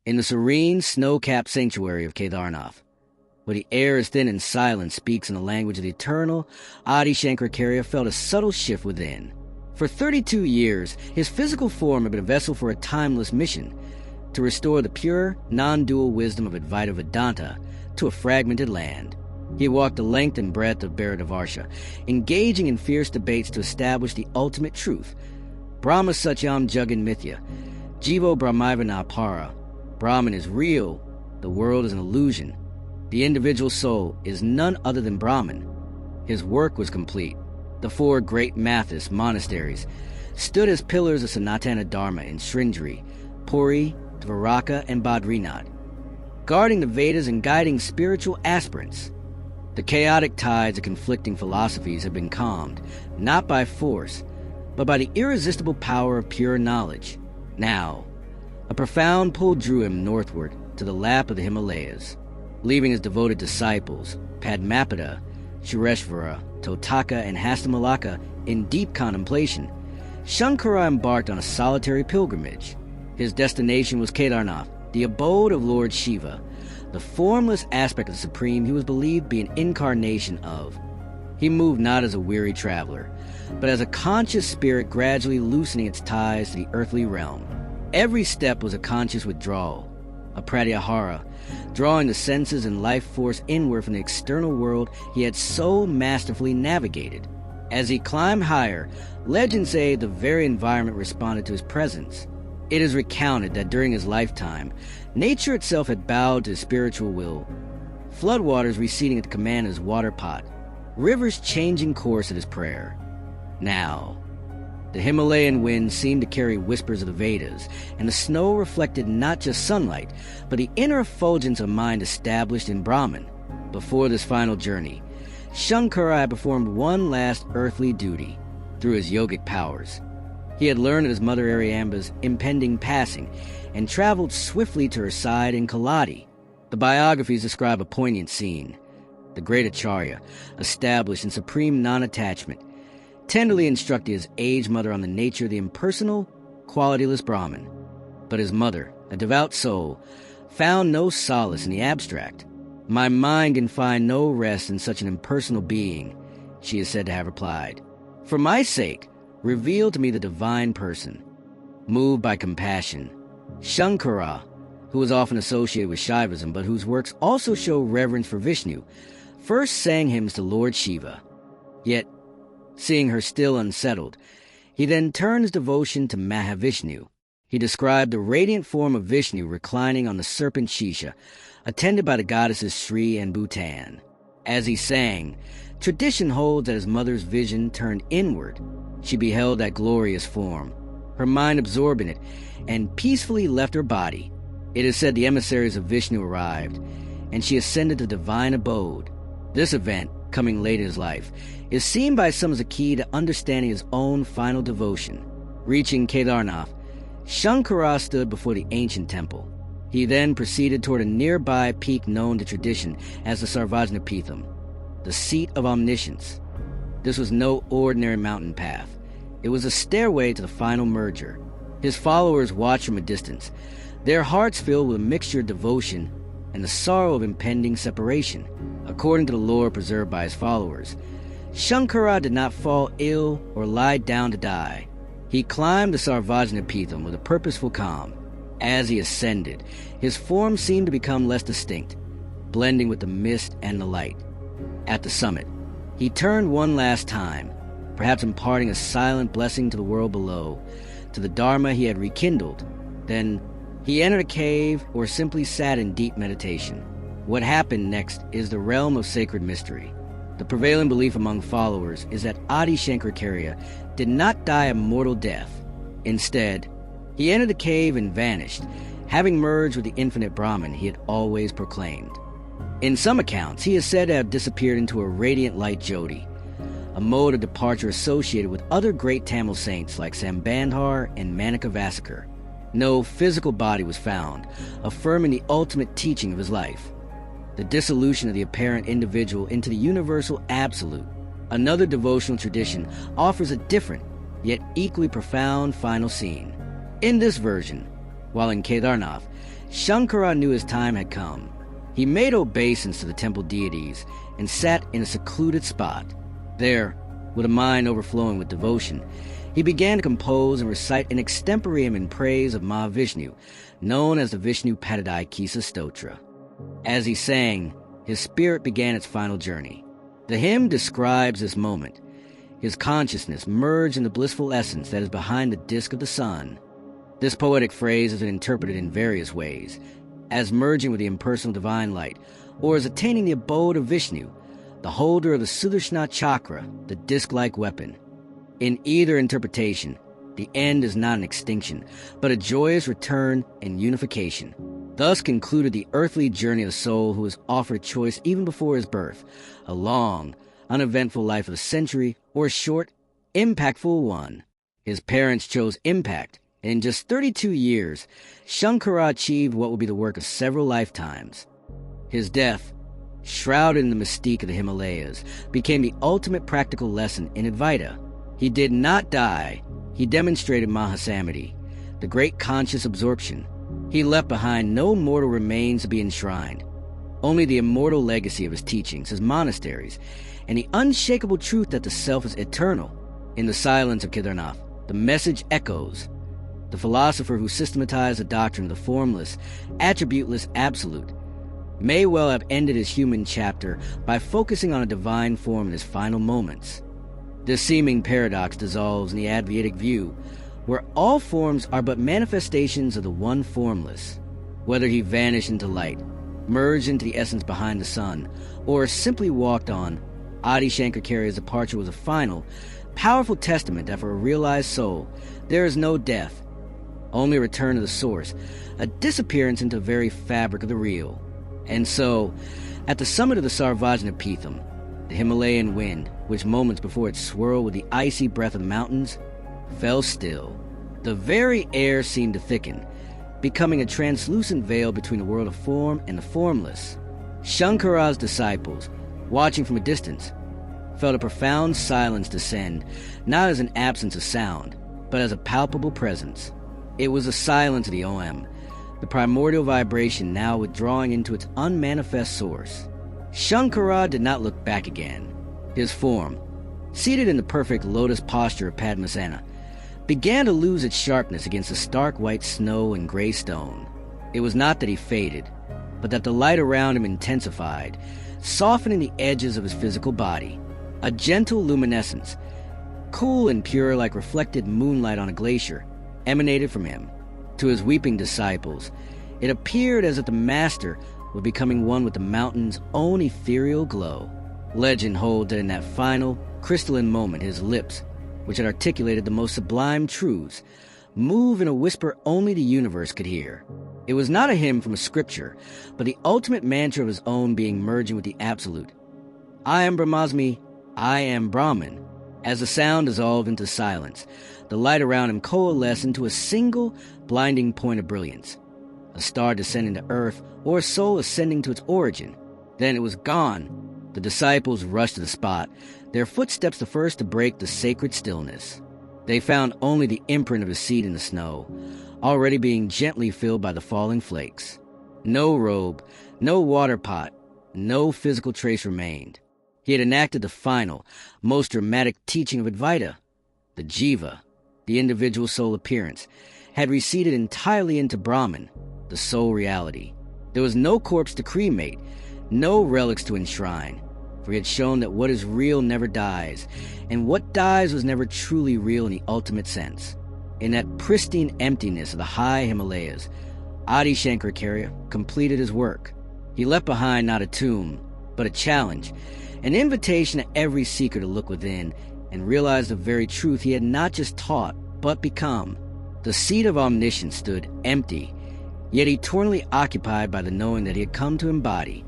in the serene, snow-capped sanctuary of Kedarnath, where the air is thin and silence speaks in the language of the eternal, Adi Shankaracharya felt a subtle shift within. For 32 years, his physical form had been a vessel for a timeless mission, to restore the pure, non-dual wisdom of Advaita Vedanta to a fragmented land. He walked the length and breadth of Bharatavarsha, engaging in fierce debates to establish the ultimate truth. Brahma Satyam Jagan Mithya, Jivo Brahmaivana Para. Brahman is real, the world is an illusion. The individual soul is none other than Brahman. His work was complete. The 4 great Mathis monasteries stood as pillars of Sanatana Dharma in Srindri, Puri, Dvaraka, and Badrinath, guarding the Vedas and guiding spiritual aspirants. The chaotic tides of conflicting philosophies have been calmed, not by force, but by the irresistible power of pure knowledge. Now, a profound pull drew him northward to the lap of the Himalayas, leaving his devoted disciples, Padmapada, Shureshvara, Totaka, and Hastamalaka in deep contemplation. Shankara embarked on a solitary pilgrimage. His destination was Kedarnath, the abode of Lord Shiva, the formless aspect of the Supreme he was believed to be an incarnation of. He moved not as a weary traveler, but as a conscious spirit gradually loosening its ties to the earthly realm. Every step was a conscious withdrawal, a pratyahara, drawing the senses and life force inward from the external world he had so masterfully navigated. As he climbed higher, legends say the very environment responded to his presence. It is recounted that during his lifetime, nature itself had bowed to his spiritual will, floodwaters receding at the command of his water pot, rivers changing course at his prayer. Now, the Himalayan winds seemed to carry whispers of the Vedas, and the snow reflected not just sunlight, but the inner effulgence of mind established in Brahman. Before this final journey, Shankara had performed one last earthly duty through his yogic powers. He had learned of his mother Ariamba's impending passing and traveled swiftly to her side in Kaladi. The biographies describe a poignant scene. The great Acharya, established in supreme non-attachment, tenderly instructed his aged mother on the nature of the impersonal, qualityless Brahman. But his mother, a devout soul, found no solace in the abstract. "My mind can find no rest in such an impersonal being," she is said to have replied. "For my sake, reveal to me the divine person." Moved by compassion, Shankara, who was often associated with Shaivism but whose works also show reverence for Vishnu, first sang hymns to Lord Shiva. Yet, seeing her still unsettled, he then turned his devotion to Mahavishnu. He described the radiant form of Vishnu reclining on the serpent Shisha, attended by the goddesses Sri and Bhutan. As he sang, tradition holds that his mother's vision turned inward. She beheld that glorious form, her mind absorbed in it, and peacefully left her body. It is said the emissaries of Vishnu arrived, and she ascended to the divine abode. This event, coming late in his life, is seen by some as a key to understanding his own final devotion. Reaching Kedarnath, Shankara stood before the ancient temple. He then proceeded toward a nearby peak known to tradition as the Sarvajna Peetham, the seat of omniscience. This was no ordinary mountain path. It was a stairway to the final merger. His followers watched from a distance, their hearts filled with a mixture of devotion and the sorrow of impending separation. According to the lore preserved by his followers, Shankara did not fall ill or lie down to die. He climbed the Sarvajna Peetham with a purposeful calm. As he ascended, his form seemed to become less distinct, blending with the mist and the light. At the summit, he turned one last time, perhaps imparting a silent blessing to the world below, to the Dharma he had rekindled. Then he entered a cave or simply sat in deep meditation. What happened next is the realm of sacred mystery. The prevailing belief among followers is that Adi Shankaracharya did not die a mortal death. Instead, he entered the cave and vanished, having merged with the infinite Brahman he had always proclaimed. In some accounts, he is said to have disappeared into a radiant light jyoti, a mode of departure associated with other great Tamil saints like Sambandhar and Manikavasagar. No physical body was found, affirming the ultimate teaching of his life, the dissolution of the apparent individual into the universal absolute. Another devotional tradition offers a different, yet equally profound final scene. In this version, while in Kedarnath, Shankara knew his time had come. He made obeisance to the temple deities and sat in a secluded spot. There, with a mind overflowing with devotion, he began to compose and recite an extemporium in praise of Mahavishnu, known as the Vishnu Padadai Kisa Stotra. As he sang, his spirit began its final journey. The hymn describes this moment. His consciousness merged in the blissful essence that is behind the disk of the sun. This poetic phrase has been interpreted in various ways, as merging with the impersonal divine light, or as attaining the abode of Vishnu, the holder of the Sudarshana Chakra, the disc-like weapon. In either interpretation, the end is not an extinction, but a joyous return and unification. Thus concluded the earthly journey of the soul who was offered choice even before his birth, a long, uneventful life of a century, or a short, impactful one. His parents chose impact, and in just 32 years, Shankara achieved what would be the work of several lifetimes. His death, shrouded in the mystique of the Himalayas, became the ultimate practical lesson in Advaita. He did not die. He demonstrated Mahasamadhi, the great conscious absorption. He left behind no mortal remains to be enshrined, only the immortal legacy of his teachings, his monasteries, and the unshakable truth that the self is eternal. In the silence of Kedarnath, the message echoes. The philosopher who systematized the doctrine of the formless, attributeless absolute may well have ended his human chapter by focusing on a divine form in his final moments. This seeming paradox dissolves in the Advaitic view, where all forms are but manifestations of the one formless. Whether he vanished into light, merged into the essence behind the sun, or simply walked on, Adi Shankaracharya's departure was a final, powerful testament that for a realized soul, there is no death, only a return to the source, a disappearance into the very fabric of the real. And so, at the summit of the Sarvajna Peetham, the Himalayan wind, which moments before it swirled with the icy breath of the mountains, fell still. The very air seemed to thicken, becoming a translucent veil between the world of form and the formless. Shankara's disciples, watching from a distance, felt a profound silence descend, not as an absence of sound, but as a palpable presence. It was the silence of the Om, the primordial vibration now withdrawing into its unmanifest source. Shankara did not look back again. His form, seated in the perfect lotus posture of Padmasana, began to lose its sharpness against the stark white snow and gray stone. It was not that he faded, but that the light around him intensified, softening the edges of his physical body. A gentle luminescence, cool and pure like reflected moonlight on a glacier, emanated from him. To his weeping disciples, it appeared as if the master were becoming one with the mountain's own ethereal glow. Legend holds that in that final, crystalline moment, his lips, which had articulated the most sublime truths, move in a whisper only the universe could hear. It was not a hymn from a scripture, but the ultimate mantra of his own being merging with the absolute. I am Brahmasmi, I am Brahman. As the sound dissolved into silence, the light around him coalesced into a single, blinding point of brilliance. A star descending to earth, or a soul ascending to its origin. Then it was gone. The disciples rushed to the spot, their footsteps the first to break the sacred stillness. They found only the imprint of his seed in the snow, already being gently filled by the falling flakes. No robe, no water pot, no physical trace remained. He had enacted the final, most dramatic teaching of Advaita. The jiva, the individual soul appearance, had receded entirely into Brahman, the soul reality. There was no corpse to cremate, no relics to enshrine, for he had shown that what is real never dies, and what dies was never truly real in the ultimate sense. In that pristine emptiness of the high Himalayas, Adi Shankaracharya completed his work. He left behind not a tomb, but a challenge, an invitation to every seeker to look within and realize the very truth he had not just taught, but become. The seat of omniscience stood empty, yet eternally occupied by the knowing that he had come to embody.